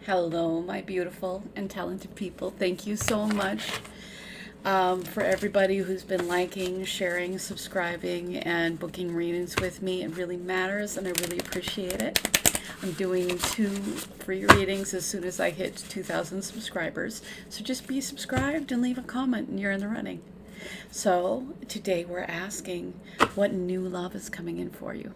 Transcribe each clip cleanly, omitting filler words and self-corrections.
Hello, my beautiful and talented people. Thank you so much for everybody who's been liking, sharing, subscribing, and booking readings with me. It really matters, and I really appreciate it. I'm doing 2 free readings as soon as I hit 2,000 subscribers. So just be subscribed and leave a comment, and you're in the running. So today we're asking, what new love is coming in for you?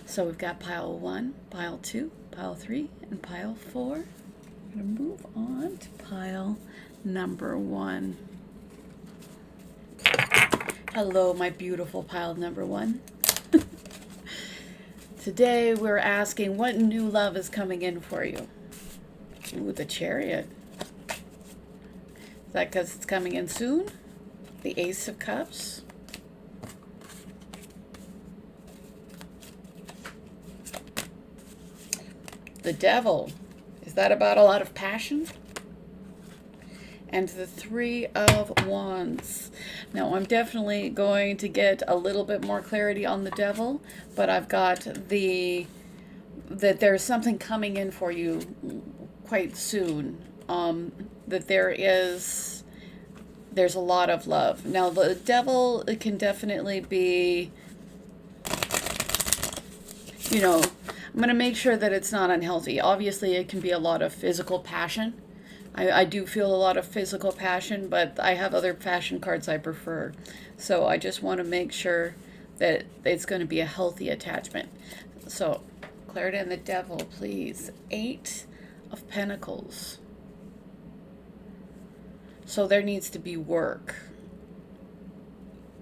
So we've got pile 1, pile 2, pile 3, and pile 4. I'm going to move on to pile number 1. Hello, my beautiful pile number 1. Today we're asking, what new love is coming in for you? Ooh, the Chariot. Is that because it's coming in soon? The Ace of Cups. The Devil. Is that about a lot of passion? And the 3 of Wands. Now, I'm definitely going to get a little bit more clarity on the Devil, but I've got that there's something coming in for you quite soon. That there's a lot of love. Now, the Devil, it can definitely be, I'm going to make sure that it's not unhealthy. Obviously, it can be a lot of physical passion. I do feel a lot of physical passion, but I have other passion cards I prefer. So I just want to make sure that it's going to be a healthy attachment. So, clarity on the Devil, please. 8 of Pentacles. So there needs to be work.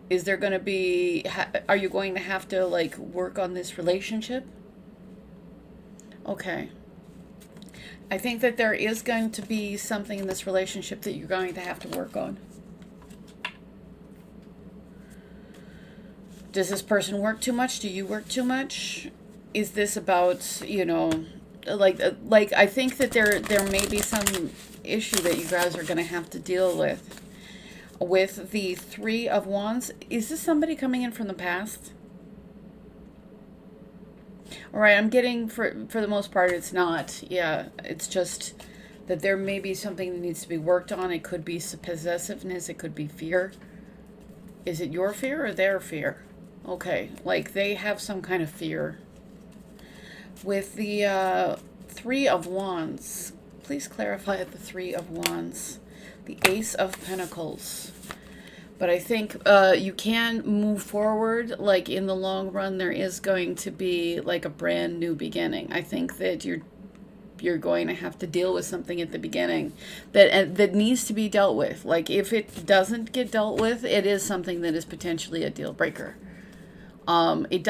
Is there going to be, are you going to have to work on this relationship? Okay. I think that there is going to be something in this relationship that you're going to have to work on. Does this person work too much? Do you work too much? Is this about, I think that there may be some issue that you guys are going to have to deal with. With the 3 of Wands, is this somebody coming in from the past? All right, I'm getting, for the most part, it's not. Yeah, it's just that there may be something that needs to be worked on. It could be possessiveness. It could be fear. Is it your fear or their fear? Okay, they have some kind of fear. With the 3 of Wands, please clarify the 3 of Wands. The Ace of Pentacles. But I think you can move forward. In the long run, there is going to be a brand new beginning. I think that you're going to have to deal with something at the beginning that needs to be dealt with. If it doesn't get dealt with, it is something that is potentially a deal breaker. It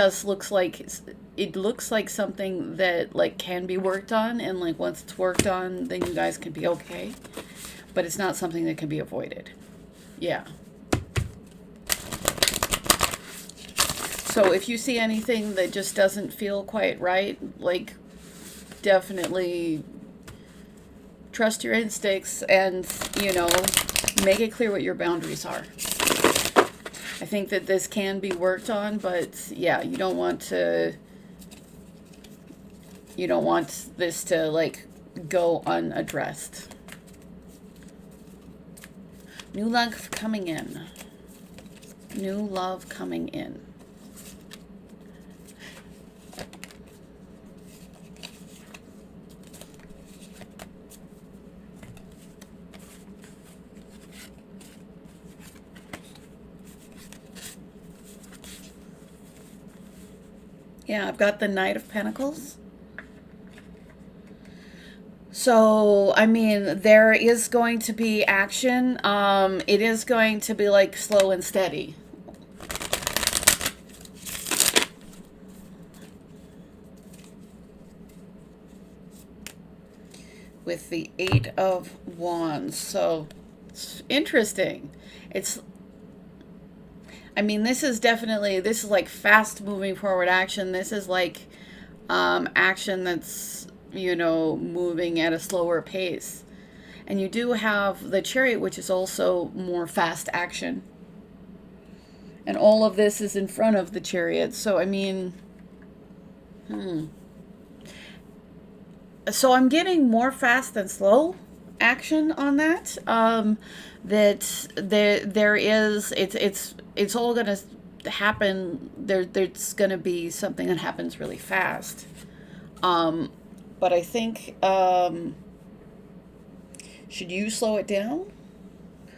looks like something that can be worked on, and once it's worked on, then you guys can be okay. But it's not something that can be avoided. Yeah. So if you see anything that just doesn't feel quite right, definitely trust your instincts and, make it clear what your boundaries are. I think that this can be worked on, but yeah, you don't want this to go unaddressed. New love coming in. New love coming in. Yeah, I've got the Knight of Pentacles. So, I mean, there is going to be action. It is going to be slow and steady. With the 8 of Wands. So, it's interesting. This is fast moving forward action. This is action that's, moving at a slower pace. And you do have the Chariot, which is also more fast action. And all of this is in front of the Chariot. So, So I'm getting more fast than slow action on that. That there is, it's all gonna happen. There's gonna be something that happens really fast. But I think, should you slow it down?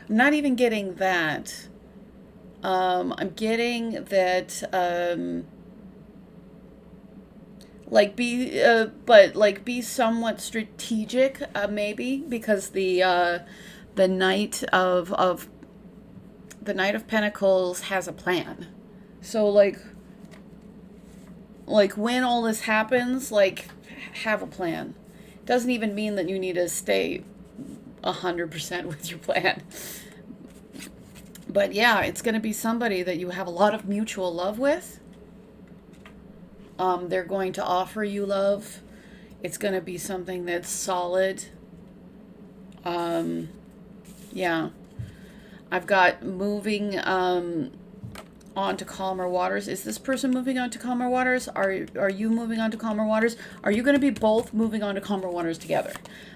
I'm not even getting that. I'm getting that, like but like be somewhat strategic, maybe, because the Knight of Pentacles has a plan. So like when all this happens, like have a plan. Doesn't even mean that you need to stay 100% with your plan. But yeah, it's going to be somebody that you have a lot of mutual love with. They're going to offer you love. It's going to be something that's solid. Yeah. I've got moving on to calmer waters. Is this person moving on to calmer waters? Are you moving on to calmer waters? Are you going to be both moving on to calmer waters together?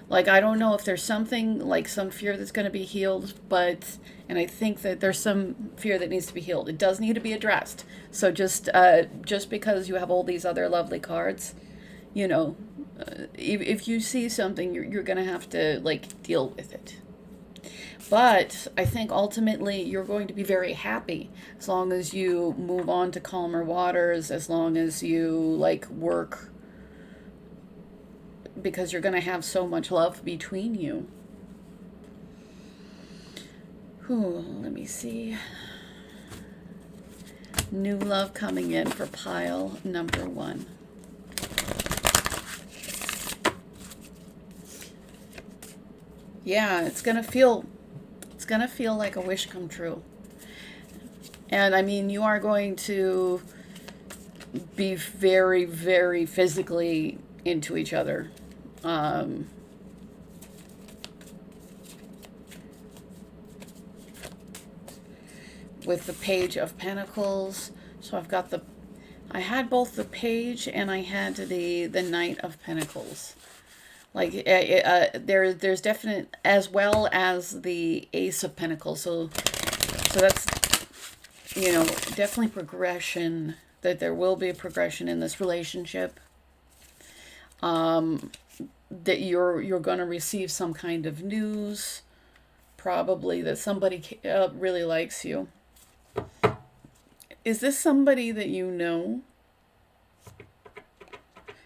Like, I don't know if there's something, like some fear that's going to be healed, and I think that there's some fear that needs to be healed. It does need to be addressed. So just because you have all these other lovely cards, you know, if you see something, you're going to have to, like, deal with it. But I think ultimately you're going to be very happy as long as you move on to calmer waters, as long as you, like, work, because you're going to have so much love between you. Let me see. New love coming in for pile number 1. Yeah, it's going to feel like a wish come true. And I mean, you are going to be very, very physically into each other. With the Page of Pentacles. So I had both the Page and I had the Knight of Pentacles. Like, there's definite, as well as the Ace of Pentacles. So that's, you know, definitely progression, that there will be a progression in this relationship. That you're going to receive some kind of news, probably that somebody really likes you. Is this somebody that you know?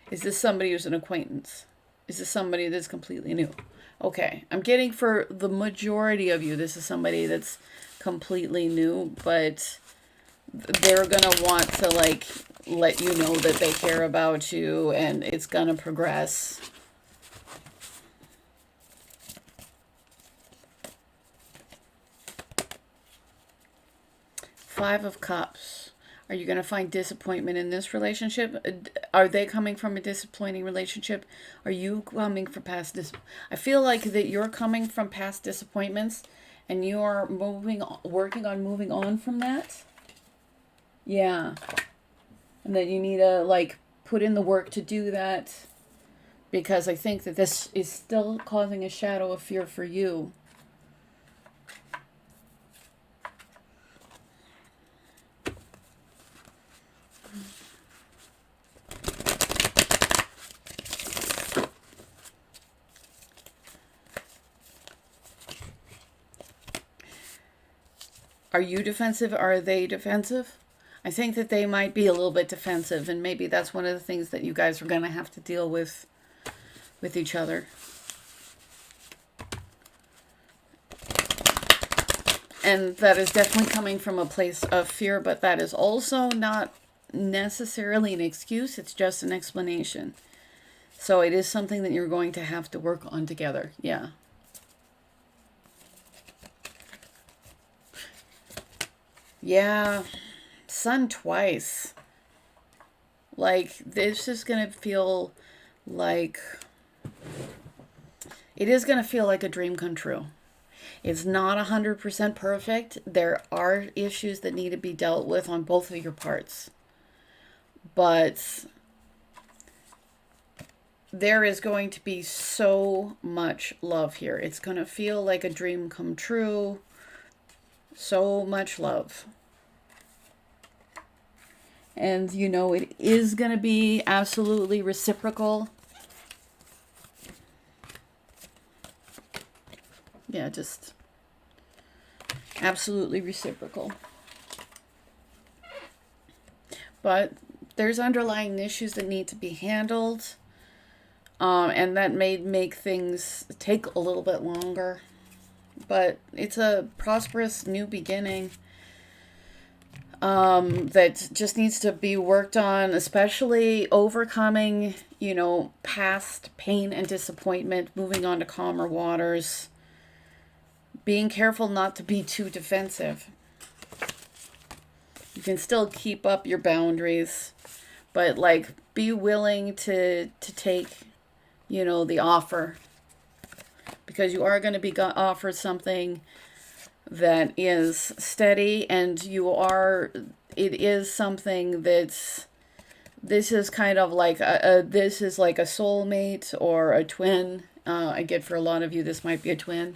Is this somebody who's an acquaintance? Is this somebody that's completely new? Okay, I'm getting for the majority of you, this is somebody that's completely new, but they're going to want to, like, let you know that they care about you, and it's going to progress. Five of Cups. Are you going to find disappointment in this relationship? Are they coming from a disappointing relationship? Are you coming from past I feel like that you're coming from past disappointments and you are working on moving on from that. Yeah. And that you need to, like, put in the work to do that, because I think that this is still causing a shadow of fear for you. Are you defensive? Are they defensive? I think that they might be a little bit defensive, and maybe that's one of the things that you guys are going to have to deal with each other. And that is definitely coming from a place of fear, but that is also not necessarily an excuse. It's just an explanation. So it is something that you're going to have to work on together. Yeah. Yeah. Sun twice. Like, this is going to feel like... It is going to feel like a dream come true. It's not 100% perfect. There are issues that need to be dealt with on both of your parts. But there is going to be so much love here. It's going to feel like a dream come true. So much love. And, you know, it is going to be absolutely reciprocal. Yeah, just absolutely reciprocal. But there's underlying issues that need to be handled. And that may make things take a little bit longer. But it's a prosperous new beginning that just needs to be worked on, especially overcoming, you know, past pain and disappointment, moving on to calmer waters, being careful not to be too defensive. You can still keep up your boundaries, but like be willing to take, you know, the offer, because you are going to be offered something that is steady, and it is something that's, this is kind of like this is like a soulmate or a twin. I get for a lot of you this might be a twin.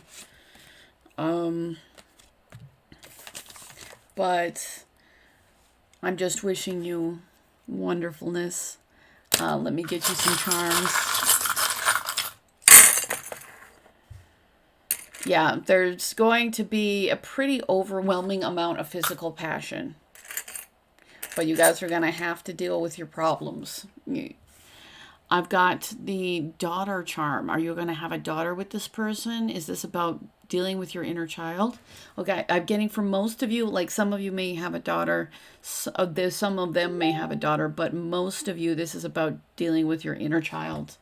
But I'm just wishing you wonderfulness. Let me get you some charms. Yeah, there's going to be a pretty overwhelming amount of physical passion. But you guys are going to have to deal with your problems. I've got the daughter charm. Are you going to have a daughter with this person? Is this about dealing with your inner child? Okay, I'm getting from most of you, like some of you may have a daughter. Some of them may have a daughter, but most of you, this is about dealing with your inner child.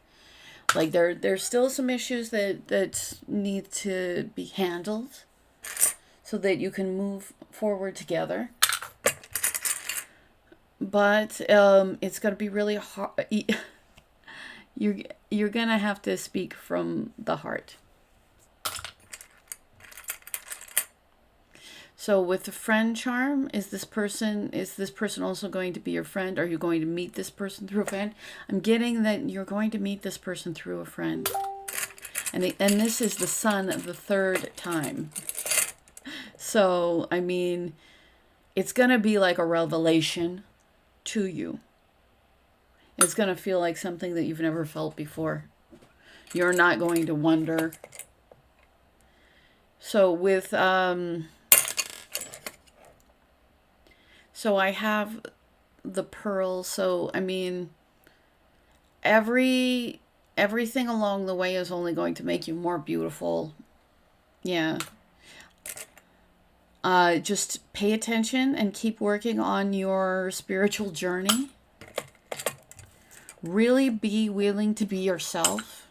Like there's still some issues that need to be handled so that you can move forward together. But it's going to be really hard. You're going to have to speak from the heart. So with the friend charm, is this person also going to be your friend? Are you going to meet this person through a friend? I'm getting that you're going to meet this person through a friend. And this is the sun of the third time. So, I mean, it's going to be like a revelation to you. It's going to feel like something that you've never felt before. You're not going to wonder. So with so I have the pearl. So, I mean, everything along the way is only going to make you more beautiful. Yeah. Just pay attention and keep working on your spiritual journey. Really be willing to be yourself.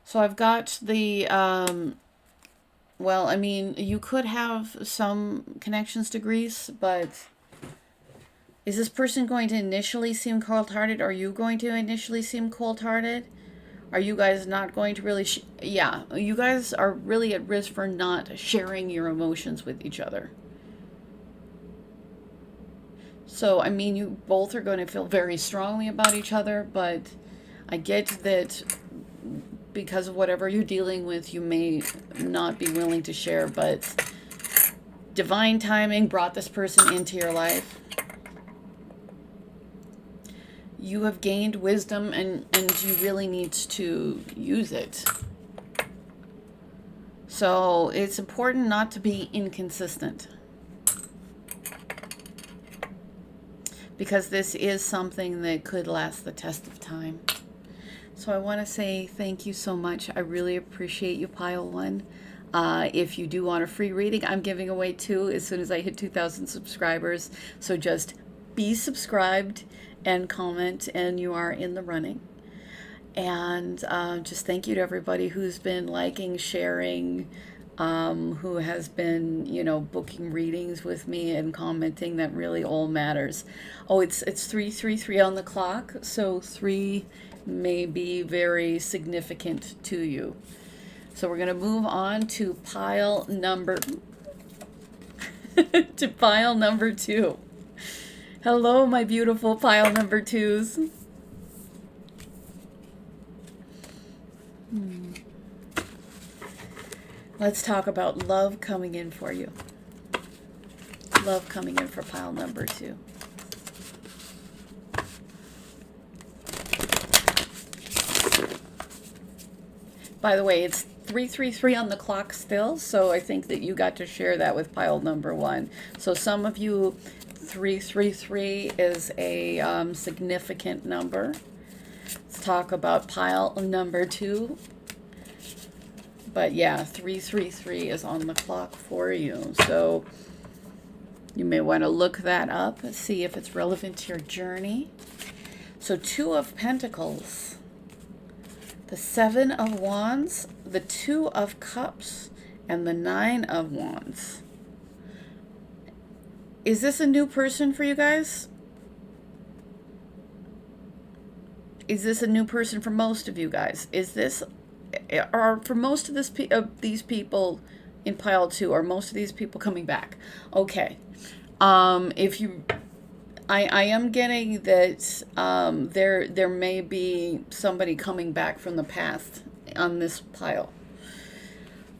So I've got the well, I mean, you could have some connections to Greece, but is this person going to initially seem cold-hearted? Are you going to initially seem cold-hearted? Are you guys not going to really... yeah, you guys are really at risk for not sharing your emotions with each other. So, I mean, you both are going to feel very strongly about each other, but I get that because of whatever you're dealing with, you may not be willing to share, but divine timing brought this person into your life. You have gained wisdom, and you really need to use it. So it's important not to be inconsistent, because this is something that could last the test of time. So I want to say thank you so much. I really appreciate you, Pile 1. If you do want a free reading, I'm giving away 2 as soon as I hit 2,000 subscribers. So just be subscribed and comment, and you are in the running. And just thank you to everybody who's been liking, sharing, who has been, you know, booking readings with me and commenting. That really all matters. Oh, it's 3:33 on the clock, so 3 may be very significant to you. So we're going to move on to pile number to pile number 2. Hello, my beautiful pile number 2s. Let's talk about love coming in for you. Love coming in for pile number 2. By the way, it's 333 on the clock still, so I think that you got to share that with pile number 1. So some of you, 333 is a significant number. Let's talk about pile number 2. But yeah, 333 is on the clock for you. So you may want to look that up and see if it's relevant to your journey. So 2 of Pentacles, the 7 of Wands, the 2 of Cups, and the 9 of Wands. Is this a new person for you guys? Is this a new person for most of you guys? Is this, or for most of these people in pile 2, are most of these people coming back? Okay. If you, I am getting that there may be somebody coming back from the past on this pile.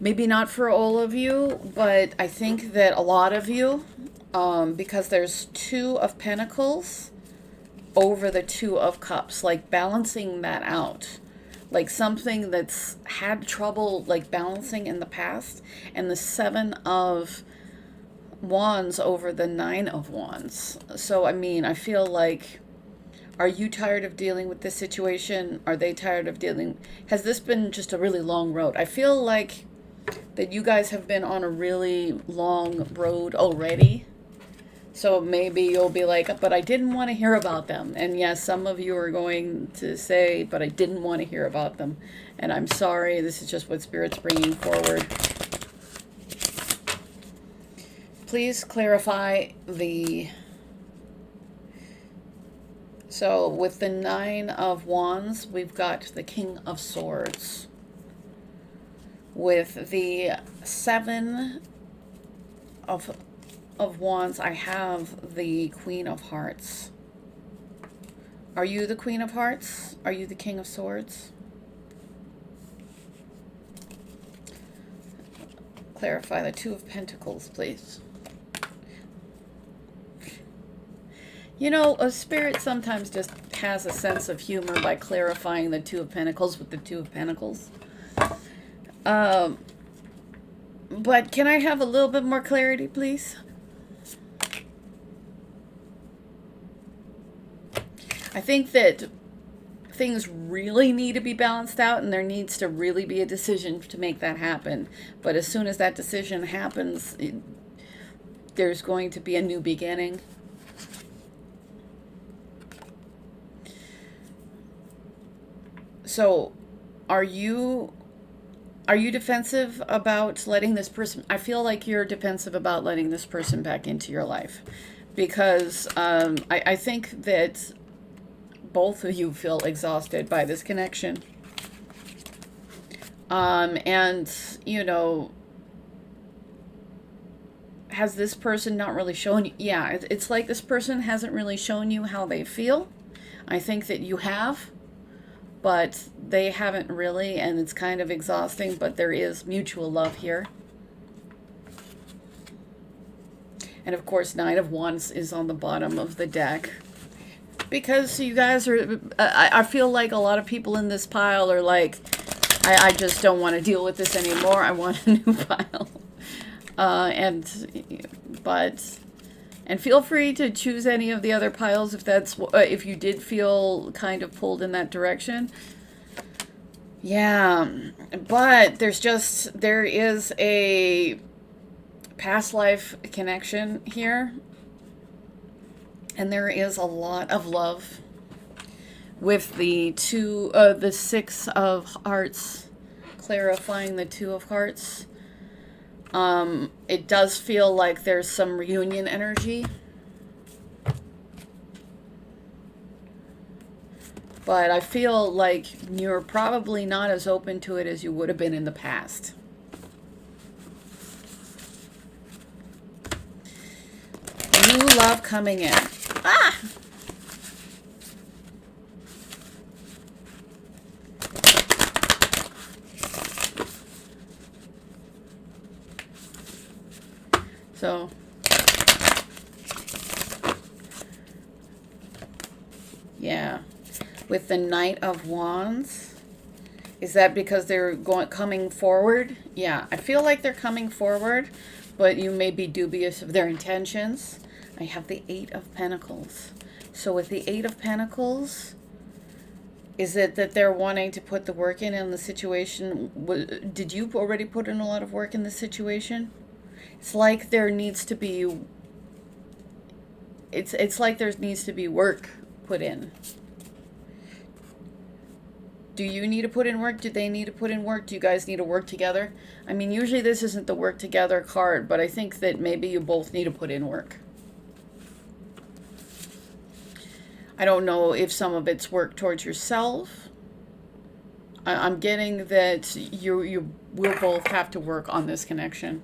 Maybe not for all of you, but I think that a lot of you, because there's 2 of Pentacles over the 2 of Cups, like balancing that out. Like something that's had trouble like balancing in the past, and the 7 of Wands over the 9 of Wands. So I mean, I feel like, are you tired of dealing with this situation? Are they tired of dealing? Has this been just a really long road? I feel like that you guys have been on a really long road already. So maybe you'll be like, but I didn't want to hear about them. And yes, some of you are going to say, but I didn't want to hear about them. And I'm sorry, this is just what Spirit's bringing forward. Please clarify the... So with the 9 of Wands, we've got the King of Swords. With the 7 of Wands, I have the Queen of Hearts. Are you the Queen of Hearts? Are you the King of Swords? Clarify the 2 of Pentacles, please. You know, a Spirit sometimes just has a sense of humor by clarifying the 2 of Pentacles with the 2 of Pentacles. But can I have a little bit more clarity, please? I think that things really need to be balanced out, and there needs to really be a decision to make that happen. But as soon as that decision happens, there's going to be a new beginning. So, are you defensive about letting this person... I feel like you're defensive about letting this person back into your life. Because I think that both of you feel exhausted by this connection. And, you know, has this person not really shown you... Yeah, it's like this person hasn't really shown you how they feel. I think that you have, but they haven't really, and it's kind of exhausting, but there is mutual love here. And of course, 9 of Wands is on the bottom of the deck. Because you guys are, I feel like a lot of people in this pile are like, I just don't want to deal with this anymore. I want a new pile. And feel free to choose any of the other piles if that's, if you did feel kind of pulled in that direction. Yeah, but there is a past life connection here. And there is a lot of love with the 6 of Hearts, clarifying the 2 of Hearts. It does feel like there's some reunion energy. But I feel like you're probably not as open to it as you would have been in the past. New love coming in. Ah! So, yeah. With the Knight of Wands, is that because they're coming forward? Yeah, I feel like they're coming forward, but you may be dubious of their intentions. I have the Eight of Pentacles. So with the Eight of Pentacles, is it that they're wanting to put the work in the situation? Did you already put in a lot of work in the situation? It's like there needs to be, it's like there needs to be work put in. Do you need to put in work? Do they need to put in work? Do you guys need to work together? I mean, usually this isn't the work together card, but I think that maybe you both need to put in work. I don't know if some of it's work towards yourself. I'm getting that you will both have to work on this connection.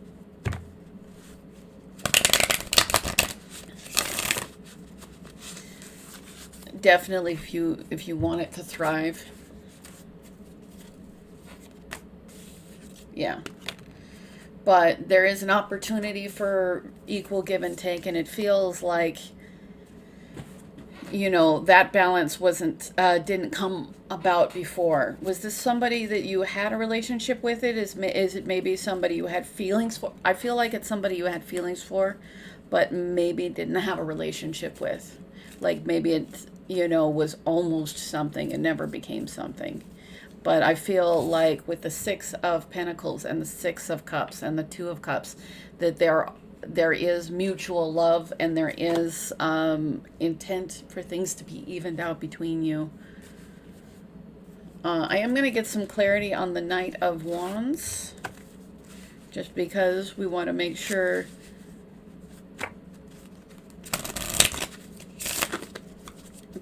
Definitely if you want it to thrive. Yeah. But there is an opportunity for equal give and take, and it feels like, you know, that balance didn't come about before. Was this somebody that you had a relationship with? Is it maybe somebody you had feelings for? I feel like it's somebody you had feelings for, but maybe didn't have a relationship with. Like maybe it, you know, was almost something and never became something. But I feel like with the Six of Pentacles and the Six of Cups and the Two of Cups, that there is mutual love and there is intent for things to be evened out between you. I am going to get some clarity on the Knight of Wands, just because we want to make sure.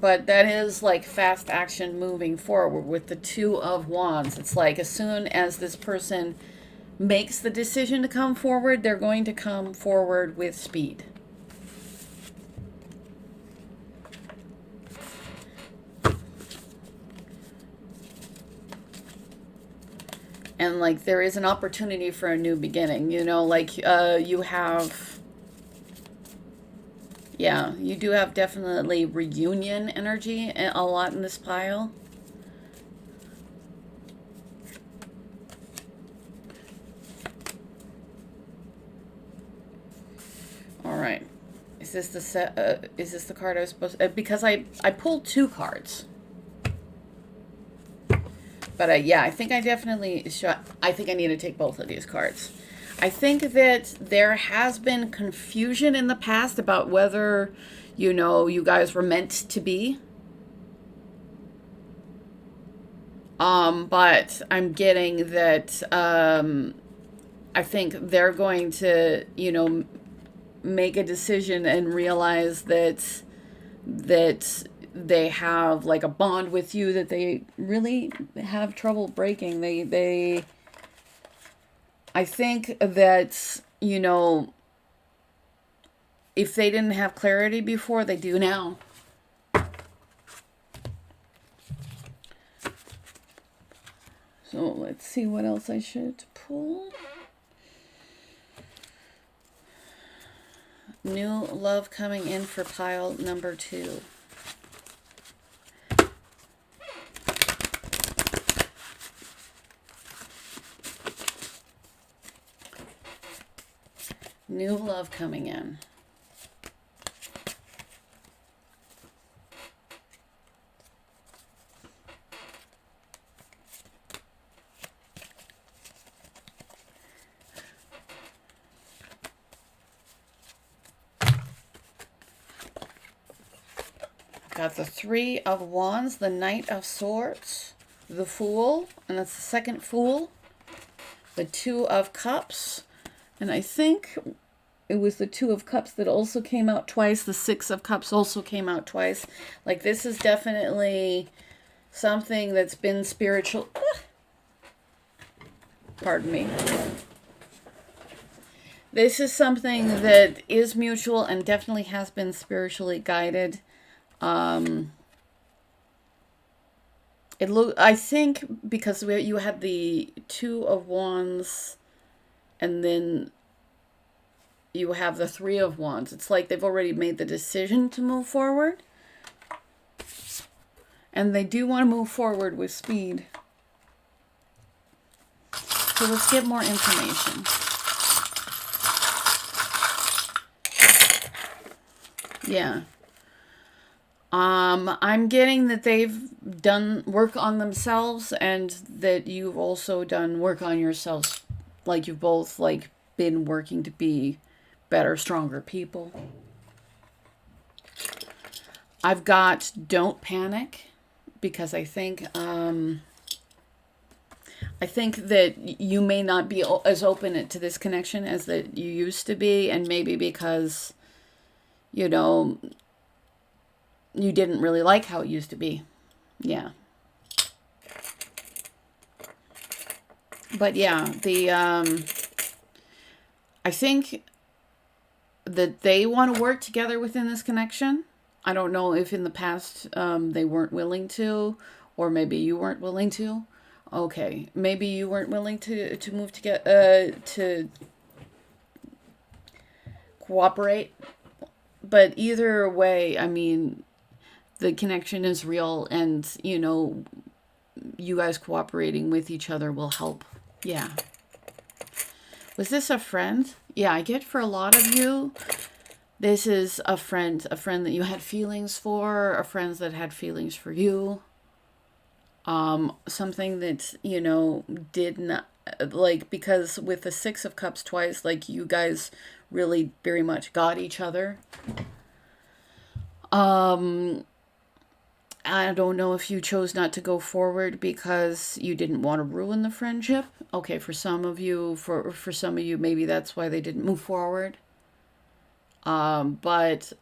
But that is like fast action moving forward with the Two of Wands. It's like as soon as this person makes the decision to come forward, they're going to come forward with speed. And like there is an opportunity for a new beginning, you know, like you have... Yeah, you do have definitely reunion energy a lot in this pile. All right. Is this the set? Is this the card I was supposed to... because I pulled two cards. But yeah, I think I definitely... I think I need to take both of these cards. I think that there has been confusion in the past about whether, you know, you guys were meant to be. But I'm getting that I think they're going to, you know, make a decision and realize that they have like a bond with you that they really have trouble breaking. I think that, you know, if they didn't have clarity before, they do now. So let's see what else I should pull. New love coming in for pile number 2. New love coming in. Got the Three of Wands, the Knight of Swords, the Fool, and that's the second Fool, the Two of Cups, and I think it was the Two of Cups that also came out twice. The Six of Cups also came out twice. Like, this is definitely something that's been spiritual. Pardon me. This is something that is mutual and definitely has been spiritually guided. I think because you had the Two of Wands and then you have the Three of Wands. It's like they've already made the decision to move forward. And they do want to move forward with speed. So let's get more information. Yeah. I'm getting that they've done work on themselves and that you've also done work on yourselves. Like you've both like been working to be better, stronger people. I've got don't panic because I think that you may not be as open to this connection as that you used to be, and maybe because, you know, you didn't really like how it used to be. Yeah. But yeah, I think that they want to work together within this connection. I don't know if in the past they weren't willing to, or maybe you weren't willing to. Okay, maybe you weren't willing to move together, to cooperate. But either way, I mean, the connection is real, and, you know, you guys cooperating with each other will help. Yeah. Was this a friend? Yeah, I get for a lot of you, this is a friend that you had feelings for, a friend that had feelings for you. Something that, you know, did not, like, because with the Six of Cups twice, like, you guys really very much got each other. I don't know if you chose not to go forward because you didn't want to ruin the friendship. Okay, for some of you, for some of you, maybe that's why they didn't move forward. But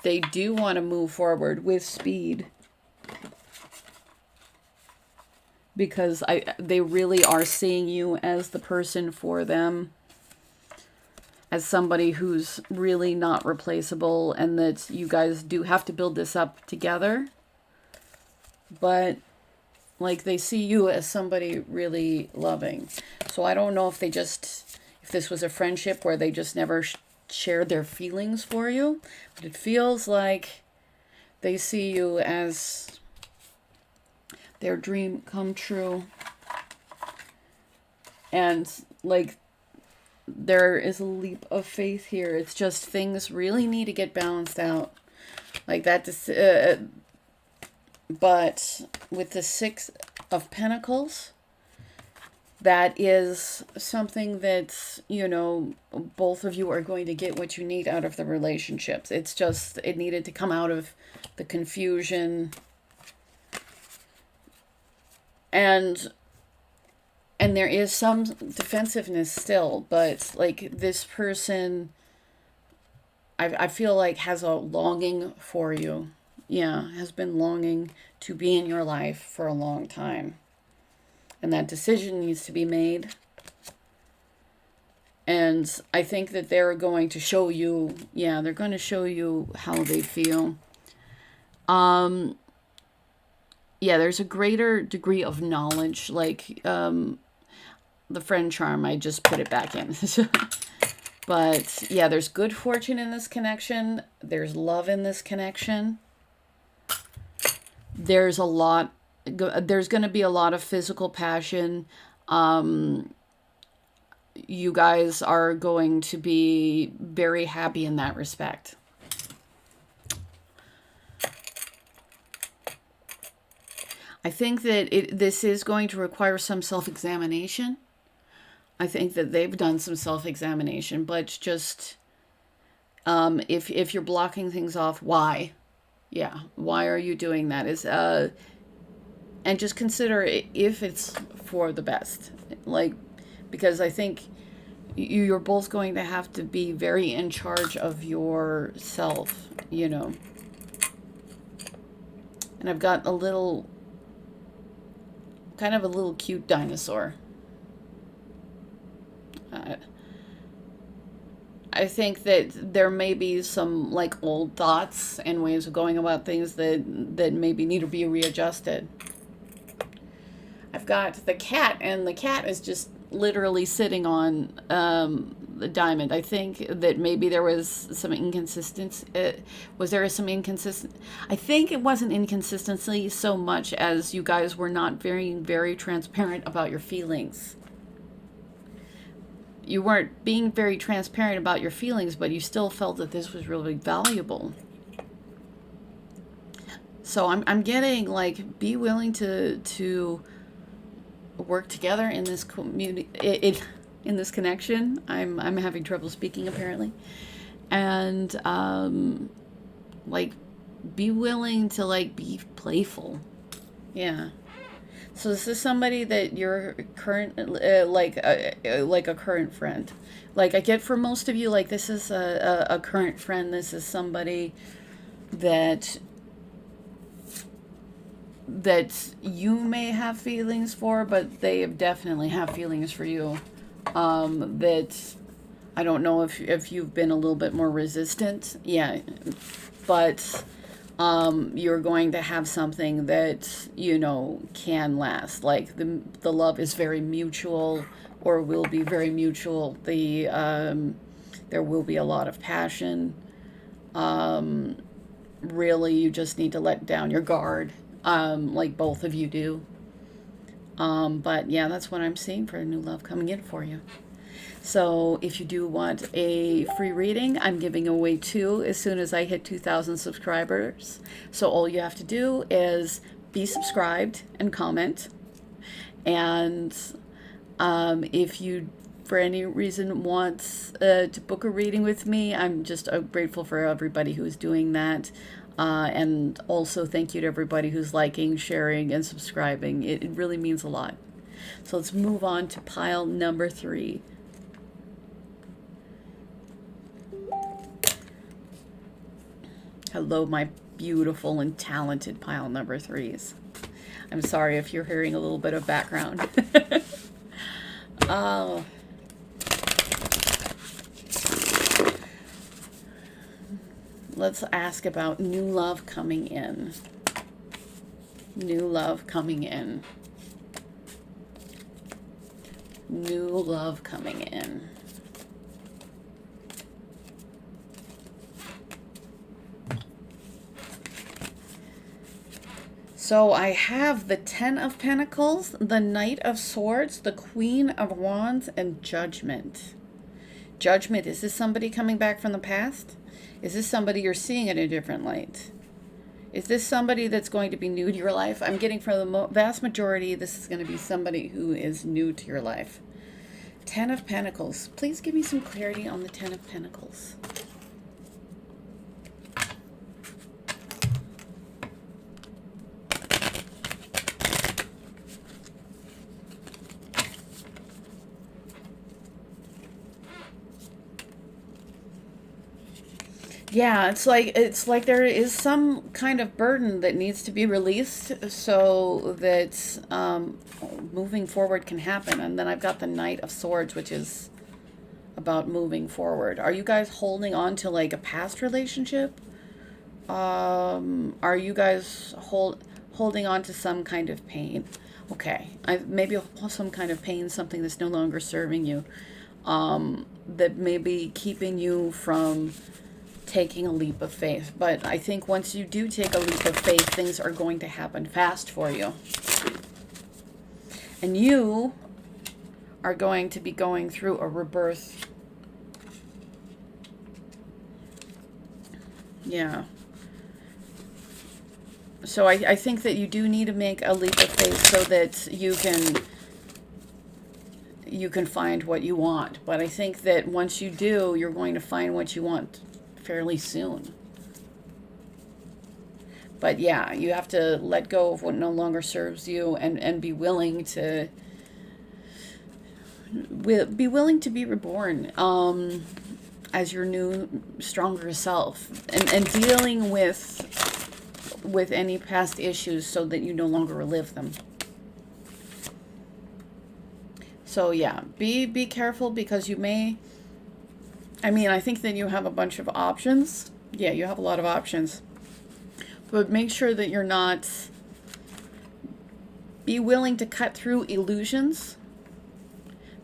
they do want to move forward with speed because they really are seeing you as the person for them, as somebody who's really not replaceable, and that you guys do have to build this up together. But like, they see you as somebody really loving. So I don't know if if this was a friendship where they just never shared their feelings for you, but it feels like they see you as their dream come true. And like, there is a leap of faith here. It's just things really need to get balanced out. Like that, but with the Six of Pentacles, that is something that, you know, both of you are going to get what you need out of the relationships. It's just, it needed to come out of the confusion. And there is some defensiveness still, but like, this person, I feel like, has a longing for you. Yeah, has been longing to be in your life for a long time. And that decision needs to be made. And I think that they're going to show you, yeah, they're going to show you how they feel. Yeah, there's a greater degree of knowledge, like, the friend charm, I just put it back in. But yeah, there's good fortune in this connection. There's love in this connection. There's going to be a lot of physical passion. You guys are going to be very happy in that respect. I think that this is going to require some self-examination. I think that they've done some self-examination, but just if you're blocking things off, why? Yeah, why are you doing that? And just consider if it's for the best. Like, because I think you're both going to have to be very in charge of yourself, you know. And I've got a little, kind of a little cute dinosaur. I think that there may be some like old thoughts and ways of going about things that maybe need to be readjusted. I've got the cat, and the cat is just literally sitting on the diamond. I think that maybe there was some inconsistency. Was there some inconsistent? I think it wasn't inconsistency so much as you guys were not very transparent about your feelings. You weren't being very transparent about your feelings, but you still felt that this was really valuable. So I'm getting like, be willing to work together in this community, in this connection. I'm having trouble speaking apparently, and like, be willing to like be playful. Yeah. So this is somebody that you're current, like a current friend. Like, I get for most of you, like, this is a current friend. This is somebody that you may have feelings for, but they definitely have feelings for you. That I don't know if you've been a little bit more resistant. Yeah, but you're going to have something that, you know, can last. Like, the love is very mutual, or will be very mutual. There will be a lot of passion. Really, you just need to let down your guard, like both of you do. But yeah, that's what I'm seeing for a new love coming in for you. So if you do want a free reading, I'm giving away 2 as soon as I hit 2,000 subscribers. So all you have to do is be subscribed and comment. And if you, for any reason, want to book a reading with me, I'm just grateful for everybody who's doing that. And also thank you to everybody who's liking, sharing, and subscribing. It really means a lot. So let's move on to pile number 3. Hello, my beautiful and talented pile number 3s. I'm sorry if you're hearing a little bit of background. Let's ask about new love coming in. New love coming in. New love coming in. So I have the 10 of Pentacles, the Knight of Swords, the Queen of Wands, and Judgment. Judgment, is this somebody coming back from the past? Is this somebody you're seeing in a different light? Is this somebody that's going to be new to your life? I'm getting for the vast majority, this is going to be somebody who is new to your life. 10 of Pentacles. Please give me some clarity on the 10 of Pentacles. Yeah, it's like there is some kind of burden that needs to be released so that moving forward can happen. And then I've got the Knight of Swords, which is about moving forward. Are you guys holding on to like a past relationship? Are you guys holding on to some kind of pain? Okay, maybe some kind of pain, something that's no longer serving you, that may be keeping you from taking a leap of faith. But I think once you do take a leap of faith, things are going to happen fast for you. And you are going to be going through a rebirth. Yeah. So I think that you do need to make a leap of faith so that you can find what you want. But I think that once you do, you're going to find what you want fairly soon. But yeah, you have to let go of what no longer serves you and be willing to be reborn as your new, stronger self, and dealing with any past issues so that you no longer relive them. So yeah, be careful, because you may, I think that you have a bunch of options. Yeah, you have a lot of options. But make sure that you're not... Be willing to cut through illusions.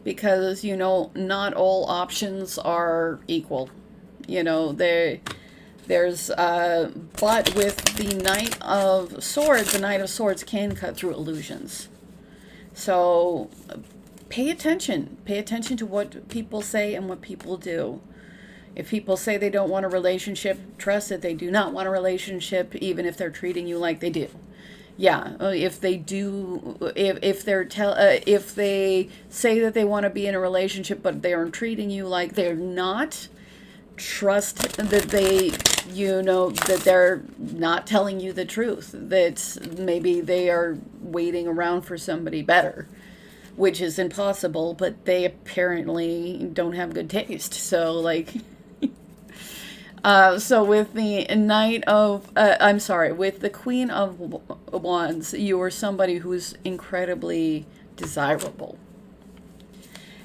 because, you know, not all options are equal. You know, there's, but with the Knight of Swords, the Knight of Swords can cut through illusions. So pay attention. Pay attention to what people say and what people do. If people say they don't want a relationship, trust that they do not want a relationship, even if they're treating you like they do. Yeah, if they do, if they say that they want to be in a relationship, but they are treating you like they're not, trust that they, you know, that they're not telling you the truth, that maybe they are waiting around for somebody better, which is impossible, but they apparently don't have good taste. So, like, so with the Knight of, with the Queen of Wands, you are somebody who's incredibly desirable.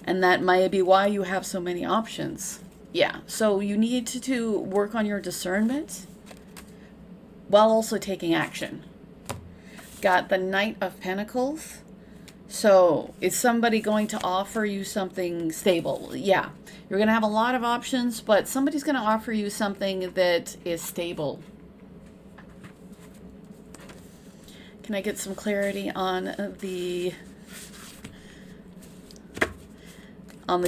And that might be why you have so many options. Yeah, so you need to work on your discernment while also taking action. Got the Knight of Pentacles. So is somebody going to offer you something stable? Yeah, you're going to have a lot of options, but somebody's going to offer you something that is stable. Can I get some clarity on the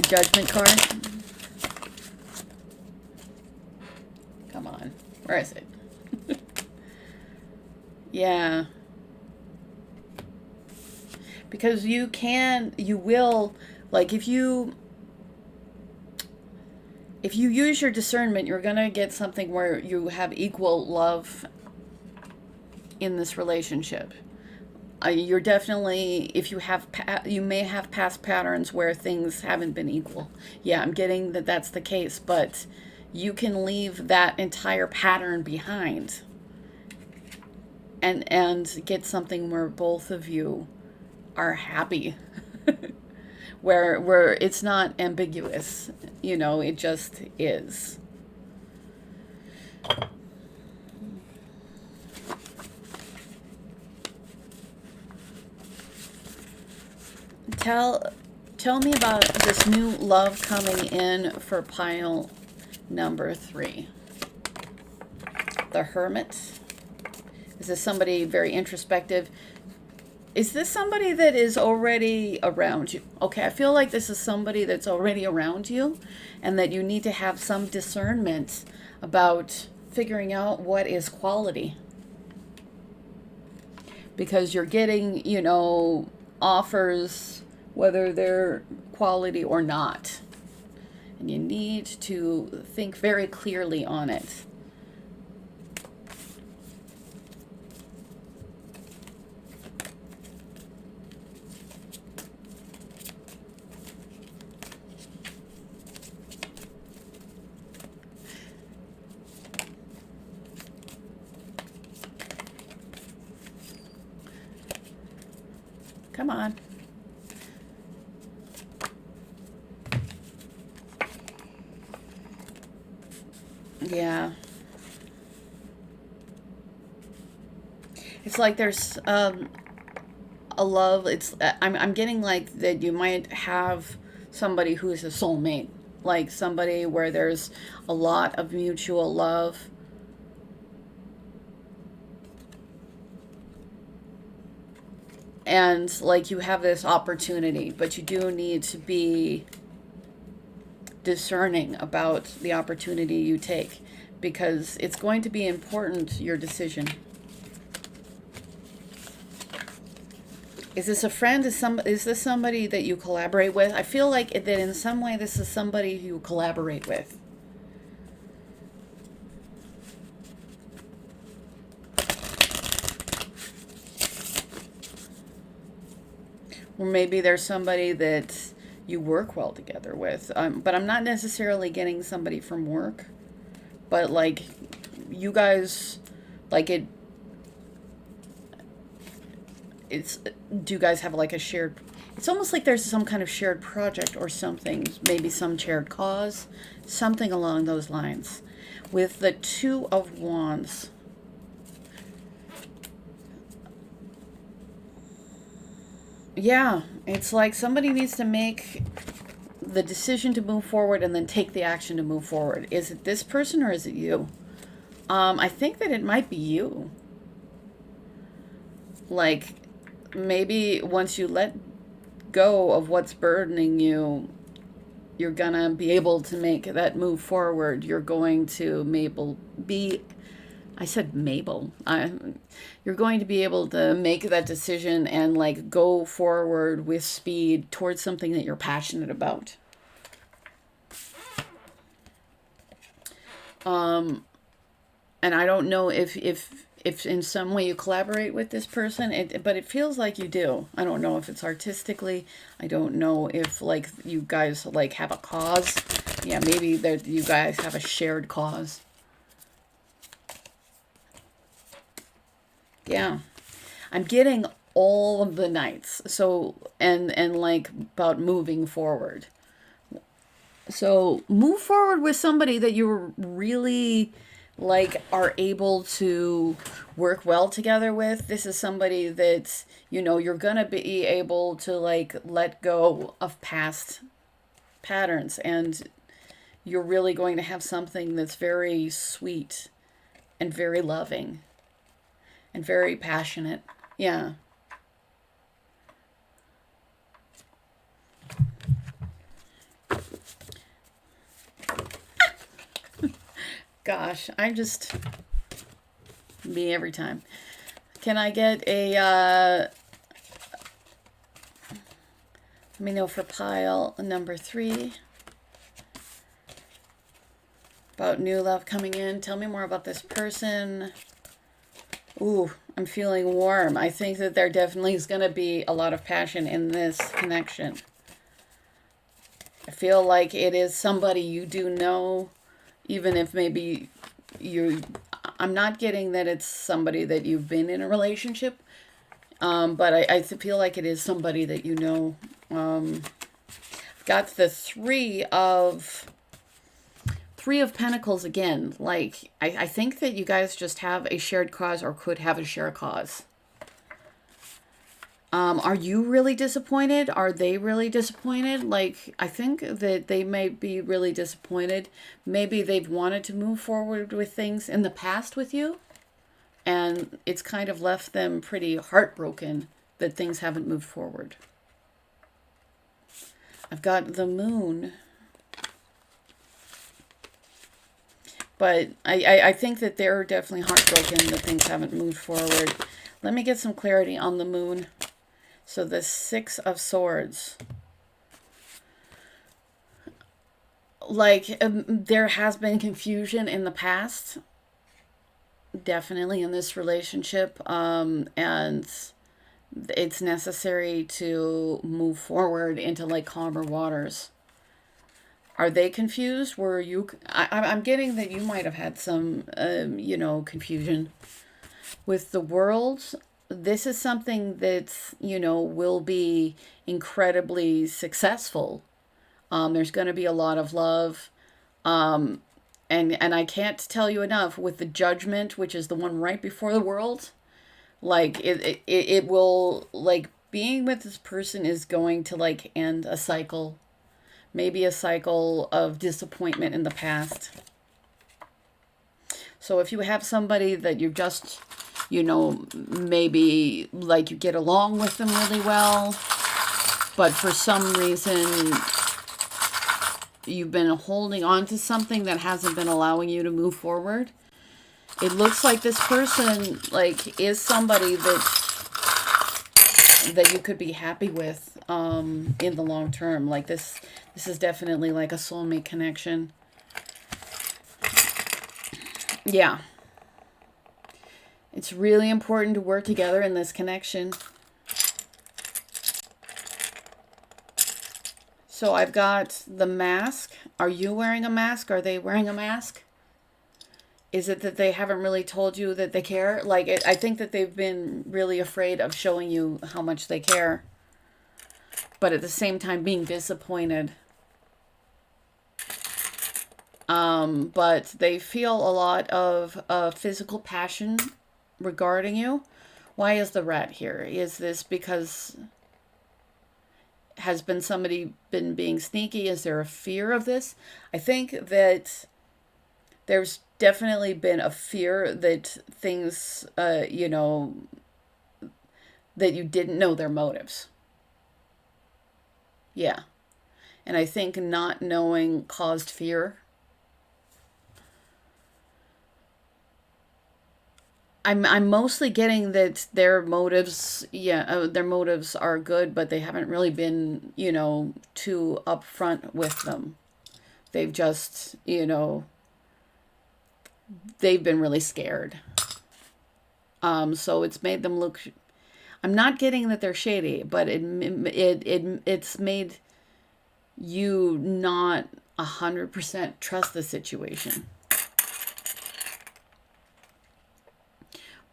Judgment card? Come on. Where is it? Yeah. Because you will, like, if you use your discernment, you're going to get something where you have equal love in this relationship. You're definitely, if you have, you may have past patterns where things haven't been equal. Yeah, I'm getting that that's the case, but you can leave that entire pattern behind and get something where both of you are happy. where it's not ambiguous, you know, it just is. Tell me about this new love coming in for pile number 3. The Hermit. Is this somebody very introspective? Is this somebody that is already around you? Okay, I feel like this is somebody that's already around you and that you need to have some discernment about figuring out what is quality. Because you're getting, you know, offers, whether they're quality or not. And you need to think very clearly on it. Come on. Yeah. It's like there's a love. It's I'm getting like that you might have somebody who is a soulmate, like somebody where there's a lot of mutual love. And like you have this opportunity, but you do need to be discerning about the opportunity you take, because it's going to be important, your decision. Is this a friend? Is this somebody that you collaborate with? I feel like that in some way this is somebody you collaborate with. Or maybe there's somebody that you work well together with. But I'm not necessarily getting somebody from work. But, like, you guys, like, do you guys have, like, a shared, it's almost like there's some kind of shared project or something. Maybe some shared cause. Something along those lines. With the Two of Wands. Yeah, it's like somebody needs to make the decision to move forward and then take the action to move forward. Is it this person or is it you? I think that it might be you. Like, maybe once you let go of what's burdening you, you're gonna be able to make that move forward. You're going to Mabel be. I said Mabel. You're going to be able to make that decision and like go forward with speed towards something that you're passionate about. And I don't know if in some way you collaborate with this person, but it feels like you do. I don't know if it's artistically. I don't know if like you guys like have a cause. Yeah, maybe that you guys have a shared cause. Yeah, I'm getting all of the nights. So and like about moving forward. So move forward with somebody that you really like are able to work well together with. This is somebody that you're going to be able to like let go of past patterns, and you're really going to have something that's very sweet and very loving and very passionate. Yeah. Gosh, I'm just me every time. Can I get a let me know for pile number 3 about new love coming in. Tell me more about this person. Ooh, I'm feeling warm. I think that there definitely is going to be a lot of passion in this connection. I feel like it is somebody you do know, even if maybe I'm not getting that it's somebody that you've been in a relationship, but I feel like it is somebody that you know. I've got the Three of Pentacles again. Like, I think that you guys just have a shared cause or could have a shared cause. Are you really disappointed? Are they really disappointed? Like, I think that they may be really disappointed. Maybe they've wanted to move forward with things in the past with you, and it's kind of left them pretty heartbroken that things haven't moved forward. I've got the Moon. But I think that they're definitely heartbroken that things haven't moved forward. Let me get some clarity on the Moon. So the 6 of Swords. Like, there has been confusion in the past. Definitely in this relationship. And it's necessary to move forward into, like, calmer waters. Are they confused? Were you... I'm getting that you might have had some, confusion. With the World, this is something that, will be incredibly successful. There's going to be a lot of love. And I can't tell you enough, with the Judgment, which is the one right before the World, like, it will, like, being with this person is going to, like, end a cycle. Maybe a cycle of disappointment in the past. So if you have somebody that you just, maybe like you get along with them really well, but for some reason you've been holding on to something that hasn't been allowing you to move forward, it looks like this person like is somebody that you could be happy with in the long term. Like this is definitely like a soulmate connection. Yeah. It's really important to work together in this connection. So I've got the mask. Are you wearing a mask? Are they wearing a mask? Is it that they haven't really told you that they care? Like, I think that they've been really afraid of showing you how much they care. But at the same time being disappointed. But they feel a lot of physical passion regarding you. Why is the rat here? Is this because has been somebody been being sneaky? Is there a fear of this? I think that there's definitely been a fear that things, that you didn't know their motives. Yeah. And I think not knowing caused fear. I'm mostly getting that their motives, their motives are good, but they haven't really been, too upfront with them. They've just, they've been really scared. So it's made them look. I'm not getting that they're shady, but it's made you not 100% trust the situation.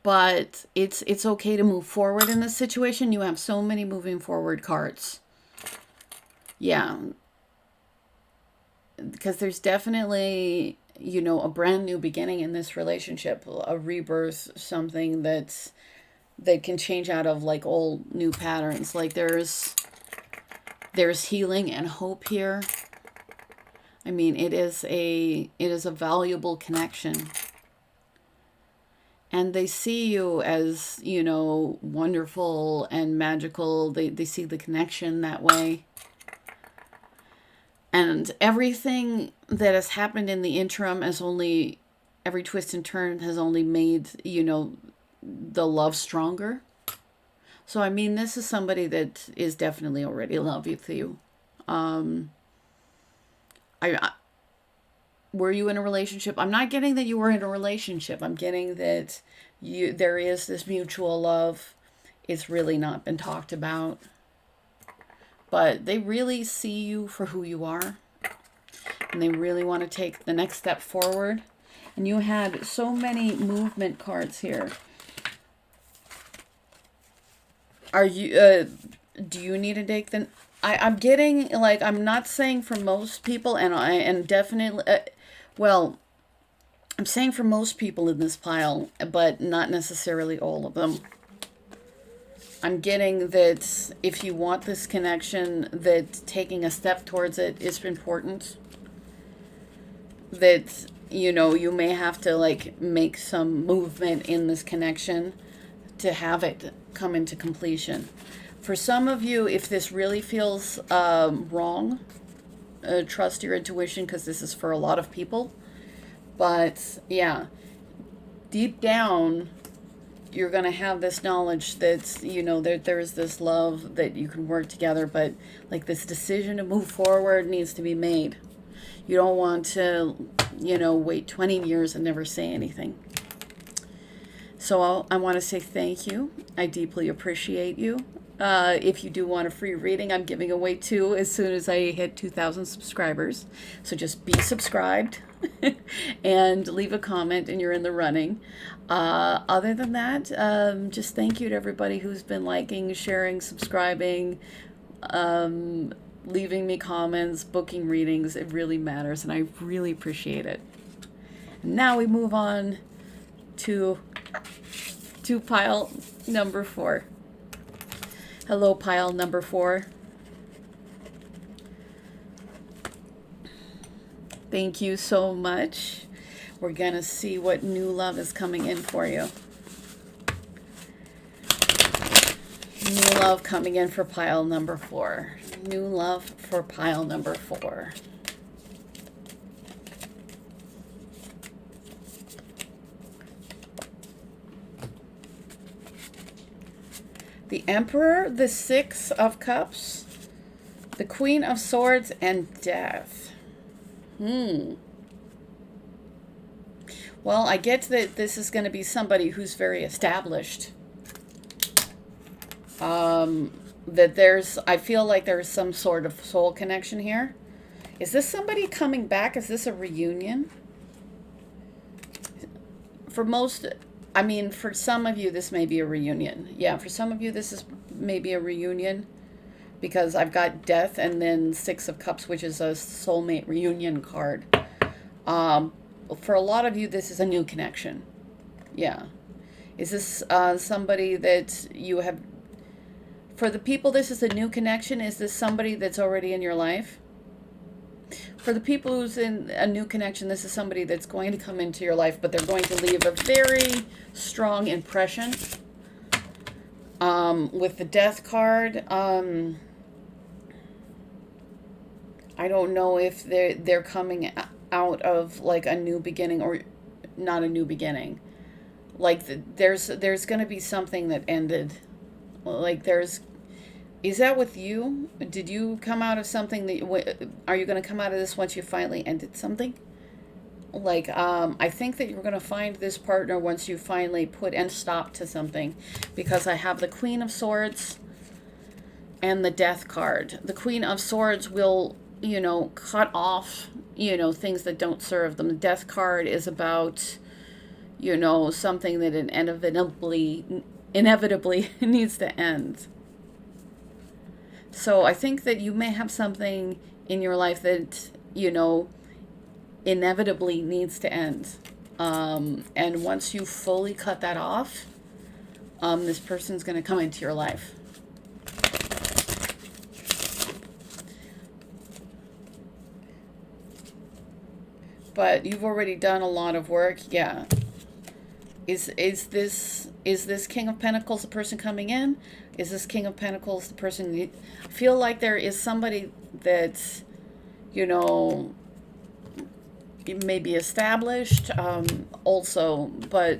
But it's okay to move forward in this situation. You have so many moving forward cards. Yeah. Because there's definitely, a brand new beginning in this relationship, a rebirth, something that can change out of like old new patterns. Like there's healing and hope here. I mean, it is a valuable connection. And they see you as, wonderful and magical. They see the connection that way. And everything that has happened in the interim every twist and turn has only made, the love stronger. So, I mean, this is somebody that is definitely already in love with you. Were you in a relationship? I'm not getting that you were in a relationship. I'm getting that there is this mutual love. It's really not been talked about. But they really see you for who you are. And they really want to take the next step forward. And you had so many movement cards here. Are you, do you need to take the, I'm getting, like, I'm not saying for most people, and definitely, I'm saying for most people in this pile, but not necessarily all of them. I'm getting that if you want this connection, that taking a step towards it is important. That, you may have to, like, make some movement in this connection to have it come into completion. For some of you, if this really feels wrong, trust your intuition, because this is for a lot of people. But, yeah, deep down, you're going to have this knowledge that, there's this love that you can work together, but like this decision to move forward needs to be made. You don't want to, wait 20 years and never say anything. So I want to say thank you. I deeply appreciate you. If you do want a free reading, I'm giving away 2 as soon as I hit 2,000 subscribers. So just be subscribed and leave a comment and you're in the running. Other than that, just thank you to everybody who's been liking, sharing, subscribing, leaving me comments, booking readings. It really matters, and I really appreciate it. Now we move on to pile number 4. Hello, pile number 4. Thank you so much. We're going to see what new love is coming in for you. New love coming in for pile number 4. New love for pile number 4. The Emperor, the 6 of Cups, the Queen of Swords, and Death. Well, I get that this is going to be somebody who's very established. I feel like there's some sort of soul connection here. Is this somebody coming back? Is this a reunion? For some of you, this may be a reunion. Yeah, for some of you, this is maybe a reunion. Because I've got Death and then 6 of Cups, which is a soulmate reunion card. For a lot of you, this is a new connection. Yeah. Is this somebody that you have... For the people, this is a new connection. Is this somebody that's already in your life? For the people who's in a new connection, this is somebody that's going to come into your life, but they're going to leave a very strong impression. With the Death card, I don't know if they're coming out of like a new beginning, or not a new beginning. Like there's going to be something that ended. Like is that with you? Did you come out of something that are you going to come out of this once you finally ended something? Like, I think that you're going to find this partner once you finally put end stop to something, because I have the Queen of Swords and the Death card. The Queen of Swords will, cut off, things that don't serve them. The Death card is about, something that inevitably needs to end. So I think that you may have something in your life that, inevitably needs to end. And once you fully cut that off, this person's going to come into your life. But you've already done a lot of work. Yeah. Is this King of Pentacles the person coming in? Is this King of Pentacles the person? I feel like there is somebody that's, may be established also, but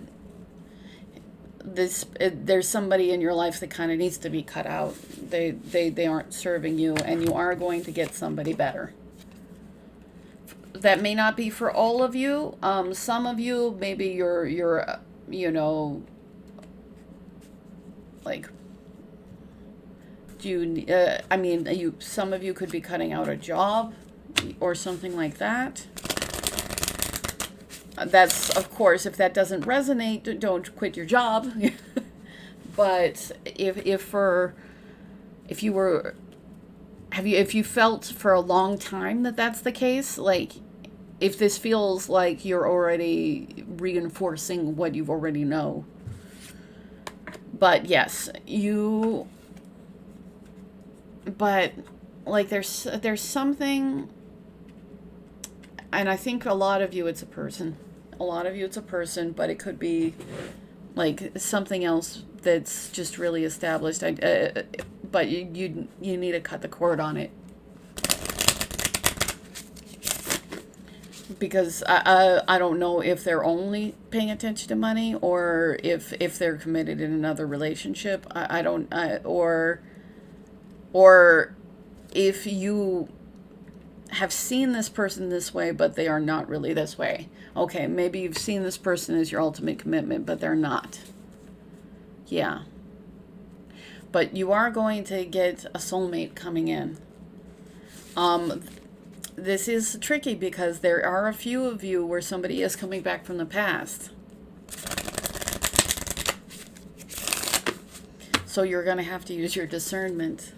there's somebody in your life that kind of needs to be cut out. They aren't serving you, and you are going to get somebody better. That may not be for all of you. Some of you, maybe you're like, some of you could be cutting out a job or something like that. That's, of course, if that doesn't resonate, don't quit your job. But if you felt for a long time that that's the case, like if this feels like you're already reinforcing what you already know. But yes, but like there's something, and I think a lot of you it's a person. A lot of you it's a person, but it could be like something else that's just really established. But you need to cut the cord on it. Because I don't know if they're only paying attention to money, or if they're committed in another relationship. Or if you have seen this person this way, but they are not really this way. Okay, maybe you've seen this person as your ultimate commitment, but they're not. Yeah. But you are going to get a soulmate coming in. This is tricky because there are a few of you where somebody is coming back from the past. So you're going to have to use your discernment.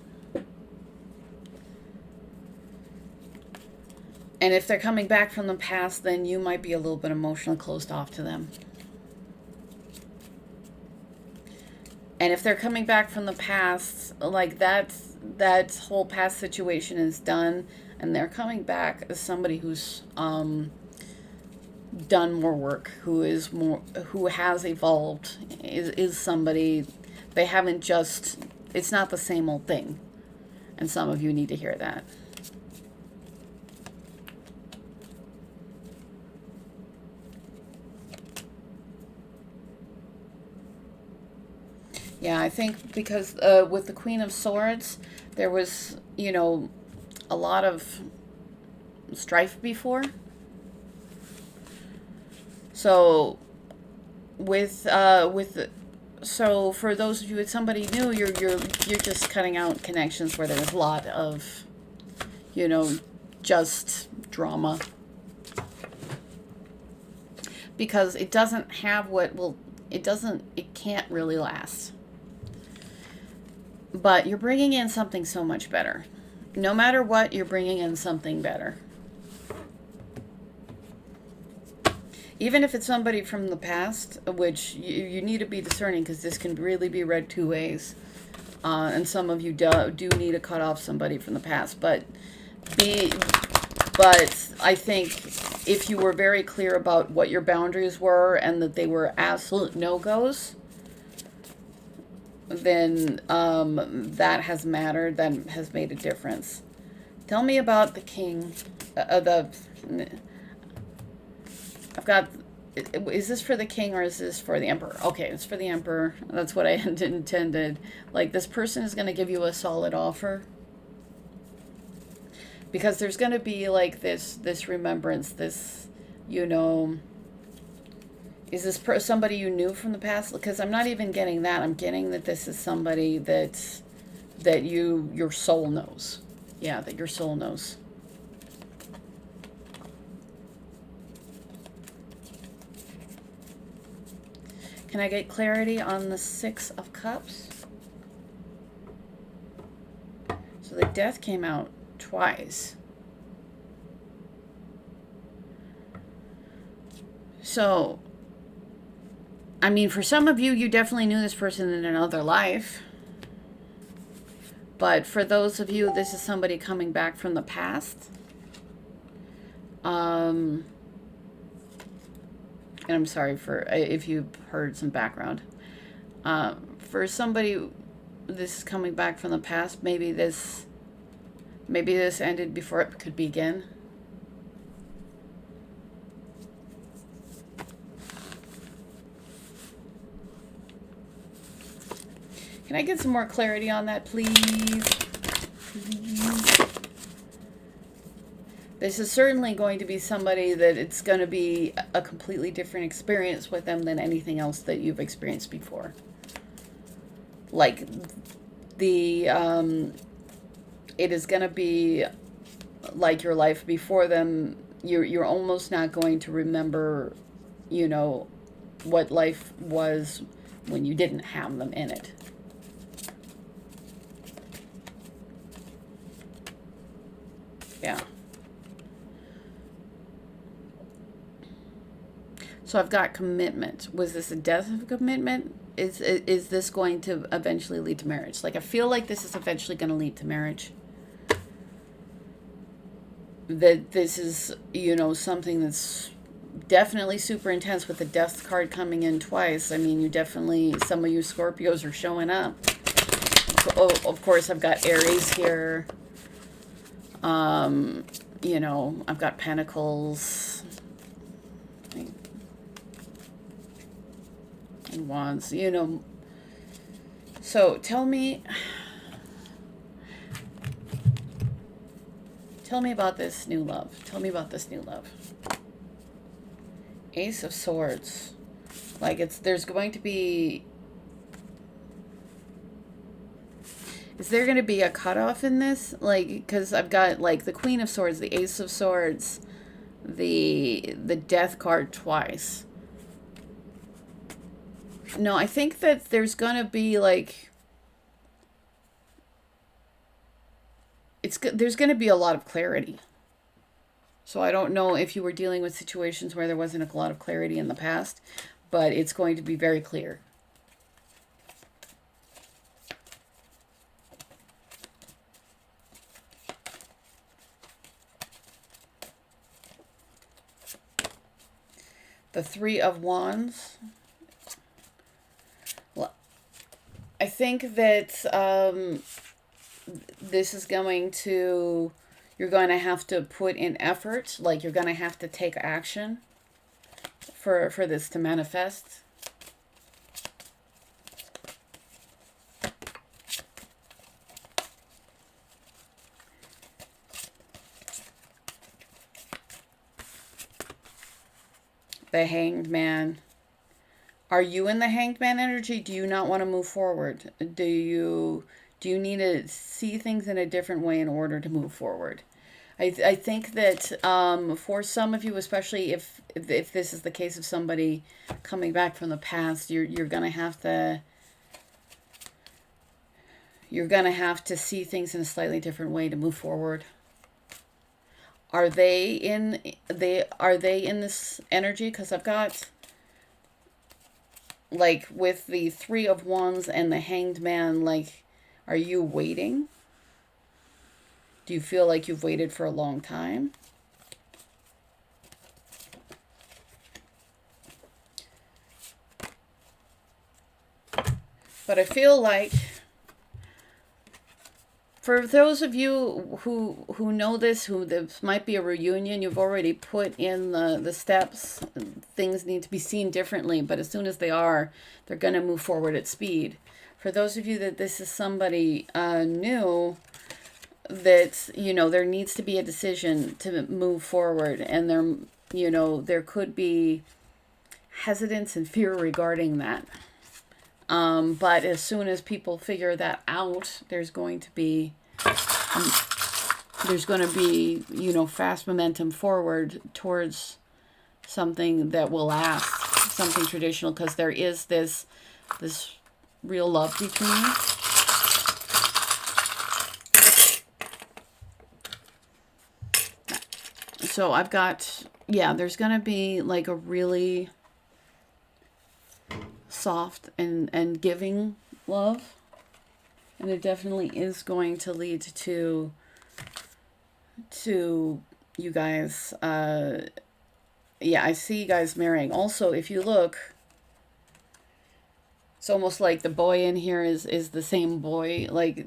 And if they're coming back from the past, then you might be a little bit emotionally closed off to them. And if they're coming back from the past, like that whole past situation is done, and they're coming back as somebody who's done more work, who has evolved, is somebody, they haven't just, it's not the same old thing. And some of you need to hear that. Yeah, I think because with the Queen of Swords, there was, a lot of strife before. So so for those of you with somebody new, you're just cutting out connections where there's a lot of, just drama. Because it doesn't have it can't really last. But you're bringing in something so much better. No matter what, you're bringing in something better. even if it's somebody from the past, which you need to be discerning, because this can really be read two ways. And some of you do need to cut off somebody from the past. But I think if you were very clear about what your boundaries were and that they were absolute no-goes, then that has mattered, that has made a difference. Tell me about the king. I've got, is this for the king or is this for the emperor? Okay, it's for the emperor. That's what I intended. Like, this person is going to give you a solid offer. Because there's going to be, like, this remembrance, this, you know, is this somebody you knew from the past? Because I'm not even getting that. I'm getting that this is somebody that your soul knows. Yeah, that your soul knows. Can I get clarity on the Six of Cups? So the Death came out twice. So, I mean, for some of you, you definitely knew this person in another life. But for those of you, this is somebody coming back from the past. And I'm sorry for if you heard some background. For somebody, this is coming back from the past. Maybe this ended before it could begin. Can I get some more clarity on that, please? This is certainly going to be somebody that it's going to be a completely different experience with them than anything else that you've experienced before. Like, it is going to be like your life before them. You're almost not going to remember, you know, what life was when you didn't have them in it. Yeah. So I've got commitment. Was this a death of commitment? Is this going to eventually lead to marriage? Like, I feel like this is eventually going to lead to marriage. That this is, you know, something that's definitely super intense with the Death card coming in twice. I mean, you definitely, some of you Scorpios are showing up. Oh, of course, I've got Aries here. You know, I've got Pentacles and Wands, you know. So tell me about this new love. Tell me about this new love. Ace of Swords. Like, there's going to be, is there going to be a cutoff in this? Like, because I've got, like, the Queen of Swords, the Ace of Swords, the Death card twice. No, I think that there's going to be, like, there's going to be a lot of clarity. So I don't know if you were dealing with situations where there wasn't a lot of clarity in the past, but it's going to be very clear. The Three of Wands. Well, I think that this is going to, you're going to have to put in effort, like you're going to have to take action for this to manifest. The Hanged Man. Are you in the Hanged Man energy? Do you not want to move forward? Do you need to see things in a different way in order to move forward? I think that for some of you, especially if this is the case of somebody coming back from the past, you're gonna have to see things in a slightly different way to move forward. Are they in this energy? Because I've got, like, with the Three of Wands and the Hanged Man, like, are you waiting? Do you feel like you've waited for a long time? But I feel like, for those of you who know this, who this might be a reunion, you've already put in the steps. Things need to be seen differently, but as soon as they are, they're going to move forward at speed. For those of you that this is somebody new, that, you know, there needs to be a decision to move forward, and there, you know, there could be hesitance and fear regarding that. But as soon as people figure that out, there's going to be, you know, fast momentum forward towards something that will last, something traditional, because there is this real love between you. So I've got, yeah, there's going to be like a really soft and giving love, and it definitely is going to lead to you guys, yeah, I see you guys marrying. Also, if you look, it's almost like the boy in here is the same boy, like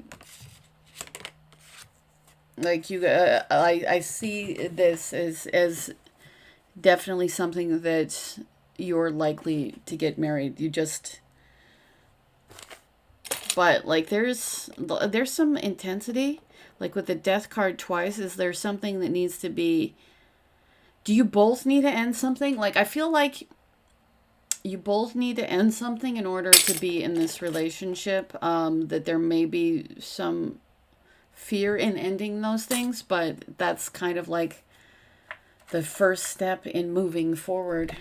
you, I see this as definitely something that you're likely to get married. You just, but like there's some intensity, like with the Death card twice. Is there something that needs to be, do you both need to end something? Like I feel like you both need to end something in order to be in this relationship. That there may be some fear in ending those things, but that's kind of like the first step in moving forward.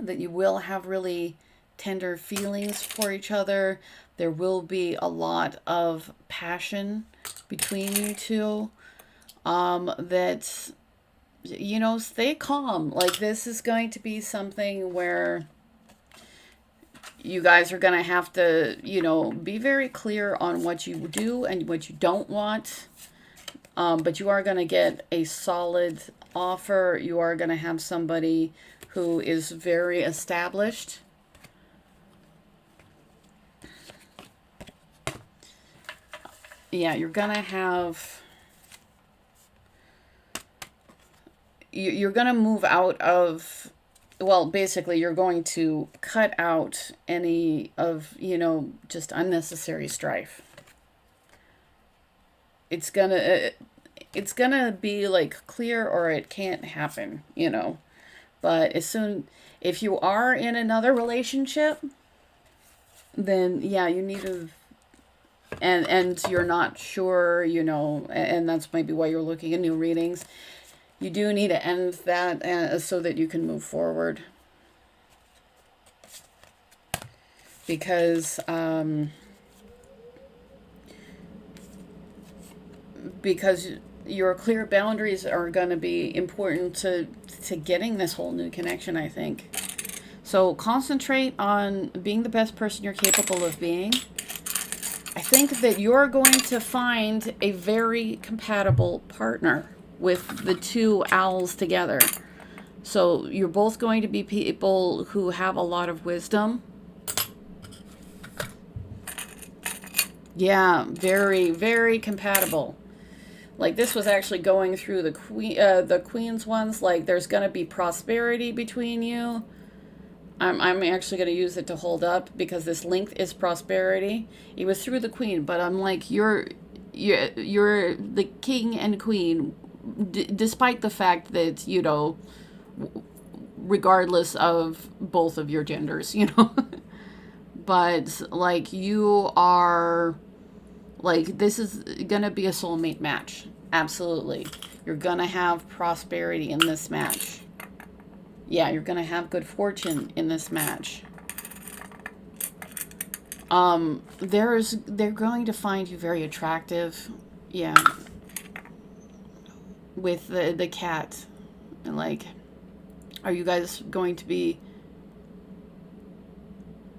That you will have really tender feelings for each other. There will be a lot of passion between you two. That, you know, stay calm. Like this is going to be something where you guys are going to have to, you know, be very clear on what you do and what you don't want. But you are going to get a solid offer. You are going to have somebody who is very established. Yeah, you're going to have, you're going to move out of, well, basically you're going to cut out any of, you know, just unnecessary strife. It's going to be like clear, or it can't happen, you know. But if you are in another relationship, then yeah, you need to, and you're not sure, you know, and that's maybe why you're looking at new readings. You do need to end that so that you can move forward. Because your clear boundaries are going to be important to getting this whole new connection, I think. So concentrate on being the best person you're capable of being. I think that you're going to find a very compatible partner with the two owls together. So you're both going to be people who have a lot of wisdom. Yeah, very, very compatible. Like this was actually going through the Queen's ones. Like there's going to be prosperity between you. I'm actually going to use it to hold up because this length is prosperity. It was through the Queen, but I'm like, you're the King and Queen, despite the fact that, you know, regardless of both of your genders, you know. But like you are, like this is going to be a soulmate match. Absolutely. You're going to have prosperity in this match. Yeah, you're going to have good fortune in this match. They're going to find you very attractive. Yeah. with the cat. And like, are you guys going to be...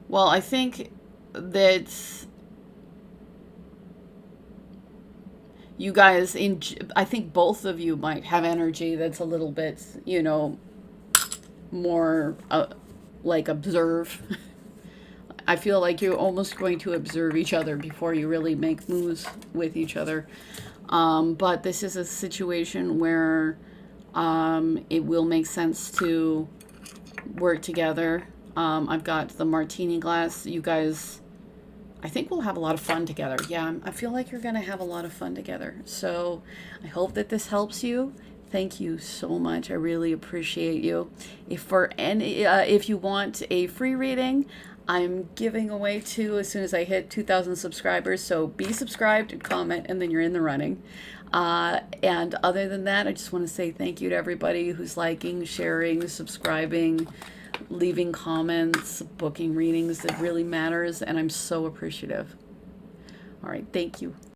Well, I think that you guys, I think both of you might have energy that's a little bit, you know, more like observe. I feel like you're almost going to observe each other before you really make moves with each other. But this is a situation where it will make sense to work together. I've got the martini glass. You guys, I think we'll have a lot of fun together. Yeah, I feel like you're going to have a lot of fun together. So I hope that this helps you. Thank you so much. I really appreciate you. If you want a free reading, I'm giving away 2 as soon as I hit 2,000 subscribers. So be subscribed and comment, and then you're in the running. And other than that, I just want to say thank you to everybody who's liking, sharing, subscribing, leaving comments, booking readings. It really matters, and I'm so appreciative. All right, thank you.